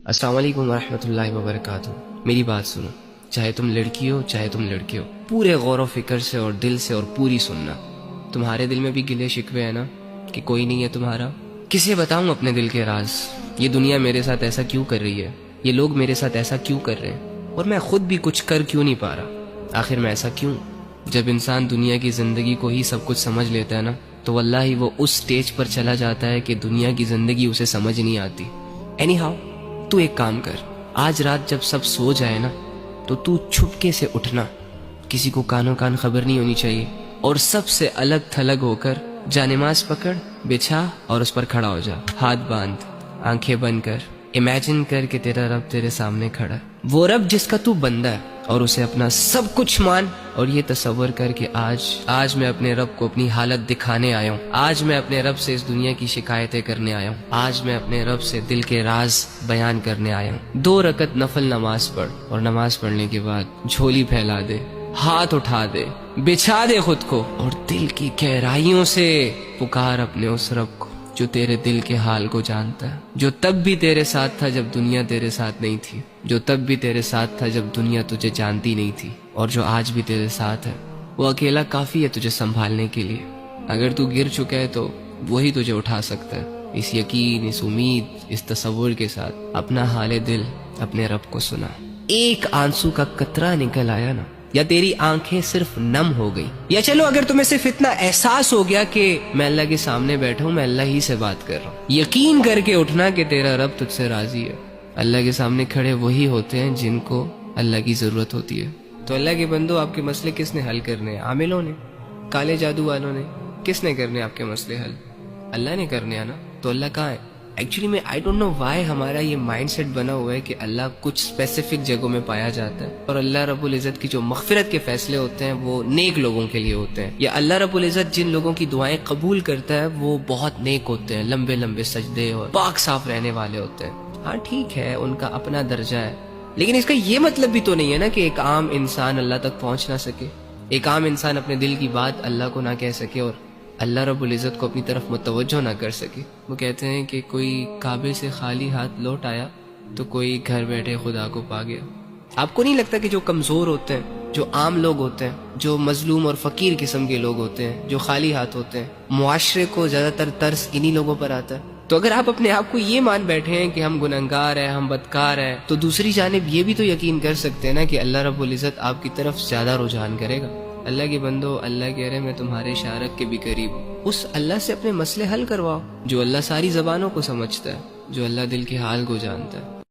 السلام علیکم ورحمۃ اللہ وبرکاتہ۔ میری بات سنو، چاہے تم لڑکی ہو چاہے تم لڑکے ہو، پورے غور و فکر سے اور دل سے اور پوری سننا۔ تمہارے دل میں بھی گلے شکوے ہیں نا کہ کوئی نہیں ہے تمہارا؟ کسے بتاؤں اپنے دل کے راز؟ یہ دنیا میرے ساتھ ایسا کیوں کر رہی ہے؟ یہ لوگ میرے ساتھ ایسا کیوں کر رہے ہیں؟ اور میں خود بھی کچھ کر کیوں نہیں پا رہا؟ آخر میں ایسا کیوں؟ جب انسان دنیا کی زندگی کو ہی سب کچھ سمجھ لیتا ہے نا، تو واللہ ہی وہ اس سٹیج پر چلا جاتا ہے کہ دنیا کی زندگی اسے سمجھ نہیں آتی۔ اینی ہاؤ، تو ایک کام کر، آج رات جب سب سو جائے نا، تو چھپکے سے اٹھنا، کسی کو کانوں کان خبر نہیں ہونی چاہیے، اور سب سے الگ تھلگ ہو کر جا نماز پکڑ، بچھا اور اس پر کھڑا ہو جا، ہاتھ باندھ، آنکھیں بند کر، امیجن کر کہ تیرا رب تیرے سامنے کھڑا ہے، وہ رب جس کا تو بندہ ہے، اور اسے اپنا سب کچھ مان، اور یہ تصور کر کہ آج میں اپنے رب کو اپنی حالت دکھانے آیا ہوں، آج میں اپنے رب سے اس دنیا کی شکایتیں کرنے آیا ہوں، آج میں اپنے رب سے دل کے راز بیان کرنے آیا ہوں۔ 2 رکعت نفل نماز پڑھ، اور نماز پڑھنے کے بعد جھولی پھیلا دے، ہاتھ اٹھا دے، بچھا دے خود کو، اور دل کی گہرائیوں سے پکار اپنے اس رب کو جو تیرے دل کے حال کو جانتا ہے، جو تب بھی تیرے ساتھ تھا جب دنیا تیرے ساتھ نہیں تھی، جو تب بھی تیرے ساتھ تھا جب دنیا تجھے جانتی نہیں تھی، اور جو آج بھی تیرے ساتھ ہے۔ وہ اکیلا کافی ہے تجھے سنبھالنے کے لیے۔ اگر تو گر چکا ہے تو وہی تجھے اٹھا سکتا ہے۔ اس یقین، اس امید، اس تصور کے ساتھ اپنا حال دل اپنے رب کو سنا۔ ایک آنسو کا قطرہ نکل آیا نا، یا تیری آنکھیں صرف نم ہو گئی، یا چلو اگر تمہیں صرف اتنا احساس ہو گیا کہ میں اللہ کے سامنے بیٹھا ہوں، میں اللہ ہی سے بات کر رہا ہوں، یقین کر کے اٹھنا کہ تیرا رب تجھ سے راضی ہے۔ اللہ کے سامنے کھڑے وہی ہوتے ہیں جن کو اللہ کی ضرورت ہوتی ہے۔ تو اللہ کے بندو، آپ کے مسئلے کس نے حل کرنے ہیں؟ عاملوں نے؟ کالے جادو والوں نے؟ کس نے کرنے آپ کے مسئلے حل؟ اللہ نے کرنے ہیں نا۔ تو اللہ کہاں ہے؟ ایکچولی میں آئی ڈونٹ نو وائی ہمارا یہ مائنڈ سیٹ بنا ہوا ہے کہ اللہ کچھ اسپیسیفک جگہوں میں پایا جاتا ہے، اور اللہ رب العزت کی جو مغفرت کے فیصلے ہوتے ہیں وہ نیک لوگوں کے لیے ہوتے ہیں، یا اللہ رب العزت جن لوگوں کی دعائیں قبول کرتا ہے وہ بہت نیک ہوتے ہیں، لمبے لمبے سجدے اور پاک صاف رہنے والے ہوتے ہیں۔ ہاں ٹھیک ہے، ان کا اپنا درجہ ہے، لیکن اس کا یہ مطلب بھی تو نہیں ہے نا کہ ایک عام انسان اللہ تک پہنچ نہ سکے، ایک عام انسان اپنے دل کی بات اللہ کو نہ کہہ سکے اور اللہ رب العزت کو اپنی طرف متوجہ نہ کر سکے۔ وہ کہتے ہیں کہ کوئی کعبے سے خالی ہاتھ لوٹ آیا تو کوئی گھر بیٹھے خدا کو پا گیا۔ آپ کو نہیں لگتا کہ جو کمزور ہوتے ہیں، جو عام لوگ ہوتے ہیں، جو مظلوم اور فقیر قسم کے لوگ ہوتے ہیں، جو خالی ہاتھ ہوتے ہیں، معاشرے کو زیادہ تر ترس انہی لوگوں پر آتا ہے؟ تو اگر آپ اپنے آپ کو یہ مان بیٹھے ہیں کہ ہم گنہگار ہیں، ہم بدکار ہیں، تو دوسری جانب یہ بھی تو یقین کر سکتے ہیں نا کہ اللہ رب العزت آپ کی طرف زیادہ رجحان کرے گا۔ اللہ کے بندو، اللہ کہہ رہے میں تمہارے اشارت کے بھی قریب ہوں۔ اس اللہ سے اپنے مسئلے حل کرواؤ، جو اللہ ساری زبانوں کو سمجھتا ہے، جو اللہ دل کے حال کو جانتا ہے۔